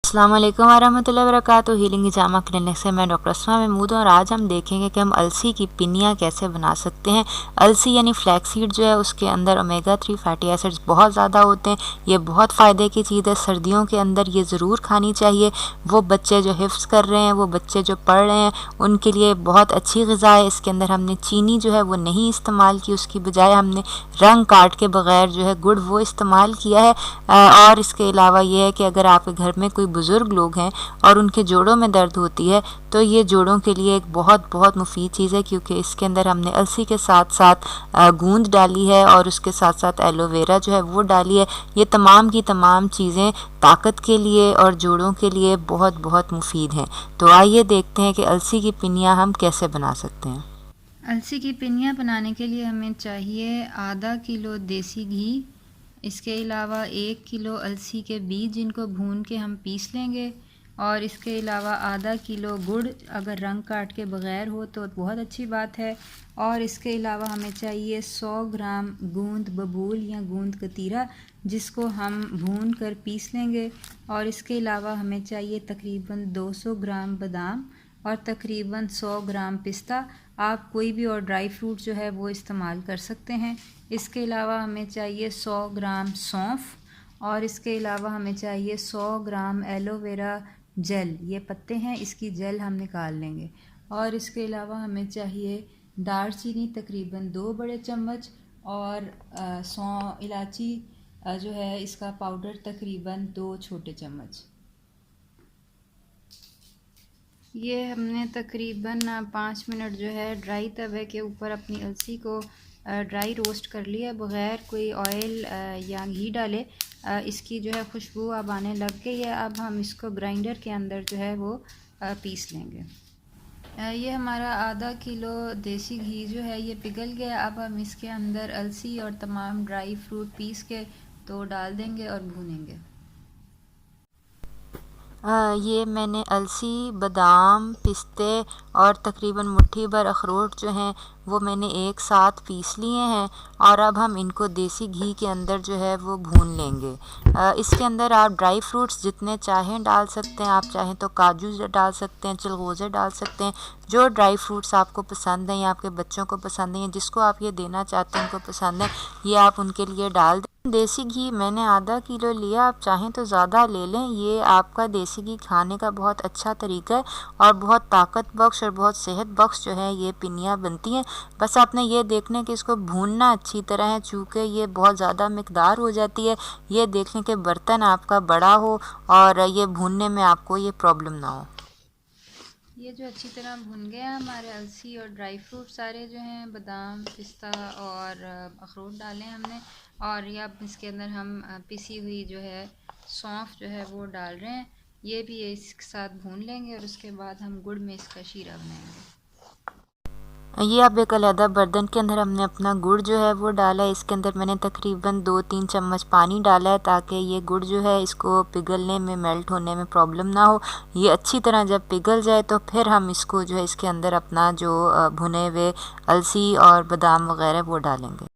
अस्सलाम वालेकुम वरहमतुल्लाहि वबरकातुहू। हीलिंग हिजामा क्लिनिक से मैं डॉक्टर अस्मा महमूद हूँ और आज हम देखेंगे कि हम अलसी की पिन्नियाँ कैसे बना सकते हैं। अलसी यानी फ्लैक्स सीड जो है उसके अंदर ओमेगा 3 फैटी एसिड्स बहुत ज़्यादा होते हैं। ये बहुत फ़ायदे की चीज़ है, सर्दियों के अंदर ये ज़रूर खानी चाहिए। वो बच्चे जो हिफ्ज़ कर रहे हैं, वो बच्चे जो पढ़ रहे हैं, उनके लिए बहुत अच्छी ग़िज़ा है। इसके अंदर हमने चीनी जो है वो नहीं इस्तेमाल की, उसकी बजाय हमने रंग काट के बग़ैर जो है गुड़ वो इस्तेमाल किया है। और इसके अलावा ये है कि अगर आपके घर में कोई बुज़ुर्ग लोग हैं और उनके जोड़ों में दर्द होती है तो ये जोड़ों के लिए एक बहुत मुफीद चीज़ है, क्योंकि इसके अंदर हमने अलसी के साथ साथ गूंद डाली है और उसके साथ साथ एलोवेरा जो है वो डाली है। ये तमाम की तमाम चीज़ें ताकत के लिए और जोड़ों के लिए बहुत मुफीद हैं। तो आइए देखते हैं कि अलसी की पिन्नियाँ हम कैसे बना सकते हैं। अलसी की पिन्नियाँ बनाने के लिए हमें चाहिए आधा किलो देसी घी। इसके अलावा 1 किलो अलसी के बीज जिनको भून के हम पीस लेंगे, और इसके अलावा आधा किलो गुड़, अगर रंग काट के बग़ैर हो तो बहुत अच्छी बात है। और इसके अलावा हमें चाहिए 100 ग्राम गूंद बबूल या गूंद कतीरा, जिसको हम भून कर पीस लेंगे। और इसके अलावा हमें चाहिए तकरीबन 200 ग्राम बादाम और तकरीबन 100 ग्राम पिस्ता। आप कोई भी और ड्राई फ्रूट जो है वो इस्तेमाल कर सकते हैं। इसके अलावा हमें चाहिए 100 ग्राम सौंफ, और इसके अलावा हमें चाहिए 100 ग्राम एलोवेरा जेल। ये पत्ते हैं, इसकी जेल हम निकाल लेंगे। और इसके अलावा हमें चाहिए दालचीनी तकरीबन 2 बड़े चम्मच, और इलायची जो है इसका पाउडर तकरीबन 2 छोटे चम्मच। ये हमने तकरीबन 5 मिनट जो है ड्राई तवे के ऊपर अपनी अलसी को ड्राई रोस्ट कर लिया बग़ैर कोई ऑयल या घी डाले। इसकी जो है खुशबू अब आने लग गई है। अब हम इसको ग्राइंडर के अंदर जो है वो पीस लेंगे। ये हमारा आधा किलो देसी घी जो है ये पिघल गया। अब हम इसके अंदर अलसी और तमाम ड्राई फ्रूट पीस के तो डाल देंगे और भूनेंगे। ये मैंने अलसी, बादाम, पिस्ते और तकरीबन मुट्ठी भर अखरोट जो हैं वो मैंने एक साथ पीस लिए हैं, और अब हम इनको देसी घी के अंदर जो है वो भून लेंगे। इसके अंदर आप ड्राई फ्रूट्स जितने चाहें डाल सकते हैं। आप चाहें तो काजू डाल सकते हैं, चिलगोज़े डाल सकते हैं। जो ड्राई फ्रूट्स आपको पसंद हैं या आपके बच्चों को पसंद हैं या जिसको आप ये देना चाहते हैं उनको पसंद है, ये आप उनके लिए डाल दें। देसी घी मैंने आधा किलो लिया, आप चाहें तो ज़्यादा ले लें। ये आपका देसी घी खाने का बहुत अच्छा तरीका है और बहुत ताकत बख्श और बहुत सेहत बख्श जो है ये पिन्नियाँ बनती हैं। बस आपने ये देखना कि इसको भूनना अच्छी तरह है, चूँकि ये बहुत ज़्यादा मिकदार हो जाती है। ये देख लें कि बर्तन आपका बड़ा हो और ये भूनने में आपको ये प्रॉब्लम ना हो। ये जो अच्छी तरह भुन गया हमारे अलसी और ड्राई फ्रूट सारे जो हैं, बादाम, पिस्ता और अखरोट डाले हमने। और ये अब इसके अंदर हम पिसी हुई जो है सौंफ जो है वो डाल रहे हैं। ये भी इसके साथ भून लेंगे और उसके बाद हम गुड़ में इसका शीरा बनाएंगे। ये अब एक अलग बर्तन के अंदर हमने अपना गुड़ जो है वो डाला है। इसके अंदर मैंने तकरीबन 2-3 चम्मच पानी डाला है ताकि ये गुड़ जो है इसको पिघलने में, मेल्ट होने में प्रॉब्लम ना हो। ये अच्छी तरह जब पिघल जाए तो फिर हम इसको जो है इसके अंदर अपना जो भुने हुए अलसी और बादाम वगैरह वो डालेंगे।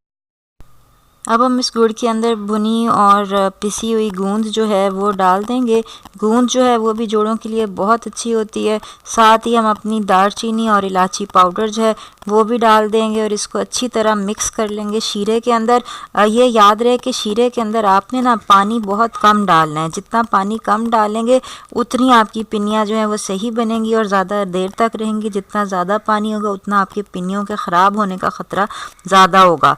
अब हम इस गुड़ के अंदर भुनी और पिसी हुई गूंद जो है वो डाल देंगे। गूंद जो है वो भी जोड़ों के लिए बहुत अच्छी होती है। साथ ही हम अपनी दालचीनी और इलायची पाउडर जो है वो भी डाल देंगे और इसको अच्छी तरह मिक्स कर लेंगे शीरे के अंदर। ये याद रहे कि शीरे के अंदर आपने ना पानी बहुत कम डालना है। जितना पानी कम डालेंगे उतनी आपकी पिन्नियाँ जो हैं वो सही बनेंगी और ज़्यादा देर तक रहेंगी। जितना ज़्यादा पानी होगा उतना आपकी पिन्नियों के ख़राब होने का ख़तरा ज़्यादा होगा।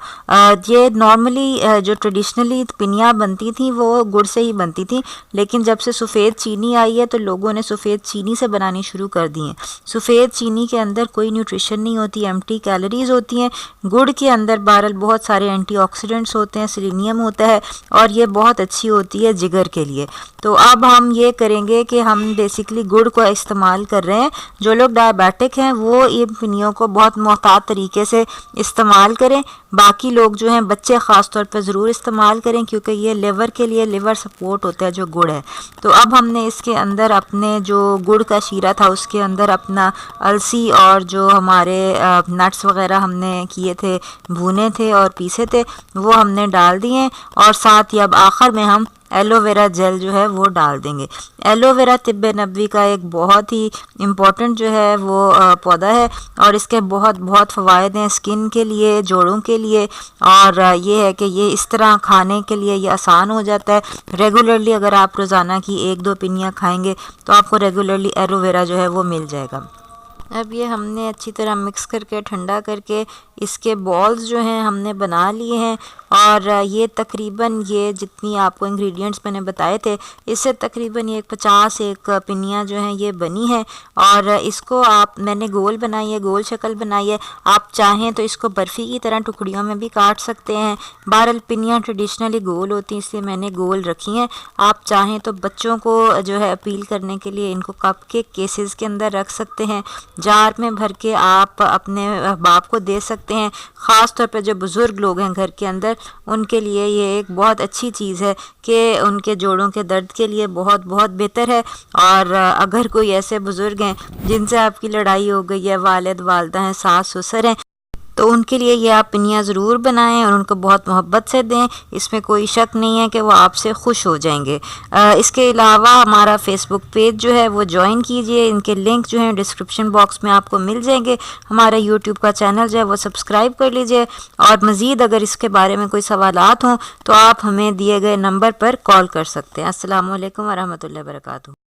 ये नॉर्मली जो ट्रेडिशनली पिन्नियाँ बनती थी वो गुड़ से ही बनती थी, लेकिन जब से सफ़ेद चीनी आई है तो लोगों ने सफ़ेद चीनी से बनानी शुरू कर दी है। सफ़ेद चीनी के अंदर कोई न्यूट्रिशन नहीं होती, एम्प्टी कैलोरीज होती हैं। गुड़ के अंदर बहरहाल बहुत सारे एंटीऑक्सीडेंट्स होते हैं, सेलेनियम होता है और ये बहुत अच्छी होती है जिगर के लिए। तो अब हम ये करेंगे कि हम बेसिकली गुड़ को इस्तेमाल कर रहे हैं। जो लोग डायबिटिक हैं वो इन पिन्नियों को बहुत मोहतात तरीके से इस्तेमाल करें। बाकी लोग जो हैं, बच्चे ख़ास तौर पर ज़रूर इस्तेमाल करें, क्योंकि ये लिवर के लिए लिवर सपोर्ट होता है जो गुड़ है। तो अब हमने इसके अंदर अपने जो गुड़ का शीरा था उसके अंदर अपना अलसी और जो हमारे नट्स वगैरह हमने किए थे, भुने थे और पीसे थे, वो हमने डाल दिए। और साथ ही अब आखिर में हम एलोवेरा जेल जो है वो डाल देंगे। एलोवेरा तिब्बे नबवी का एक बहुत ही इम्पॉर्टेंट जो है वो पौधा है और इसके बहुत बहुत फ़वाइद हैं स्किन के लिए, जोड़ों के लिए। और ये है कि ये इस तरह खाने के लिए ये आसान हो जाता है। रेगुलरली अगर आप रोज़ाना की 1-2 पिनियाँ खाएंगे तो आपको रेगुलरली एलोवेरा जो है वो मिल जाएगा। अब ये हमने अच्छी तरह मिक्स करके ठंडा करके इसके बॉल्स जो हैं हमने बना लिए हैं और ये तकरीबन ये जितनी आपको इंग्रेडिएंट्स मैंने बताए थे इससे तकरीबन ये 50 एक पिनियाँ जो हैं ये बनी है। और इसको मैंने गोल बनाई है, गोल शक्ल बनाई है। आप चाहें तो इसको बर्फ़ी की तरह टुकड़ियों में भी काट सकते हैं। बहरहाल पिनियाँ ट्रेडिशनली गोल होती हैं इसलिए मैंने गोल रखी हैं। आप चाहें तो बच्चों को जो है अपील करने के लिए इनको कप के केसेस के अंदर रख सकते हैं, जार में भर के आप अपने बाप को दे सकते हैं। ख़ास तौर पर जो बुज़ुर्ग लोग हैं घर के अंदर उनके लिए ये एक बहुत अच्छी चीज़ है कि उनके जोड़ों के दर्द के लिए बहुत बहुत बेहतर है। और अगर कोई ऐसे बुज़ुर्ग हैं जिनसे आपकी लड़ाई हो गई है, वालिद वालदा हैं, सास ससुर हैं, तो उनके लिए ये आप पिनियाँ ज़रूर बनाएं और उनको बहुत मोहब्बत से दें। इसमें कोई शक नहीं है कि वो आपसे खुश हो जाएंगे। इसके अलावा हमारा फेसबुक पेज जो है वो ज्वाइन कीजिए। इनके लिंक जो हैं डिस्क्रिप्शन बॉक्स में आपको मिल जाएंगे। हमारा यूट्यूब का चैनल जो है वो सब्सक्राइब कर लीजिए। और मज़ीद अगर इसके बारे में कोई सवालात हों तो आप हमें दिए गए नंबर पर कॉल कर सकते हैं। अस्सलामु अलैकुम व रहमतुल्लाहि व बरकातुहू।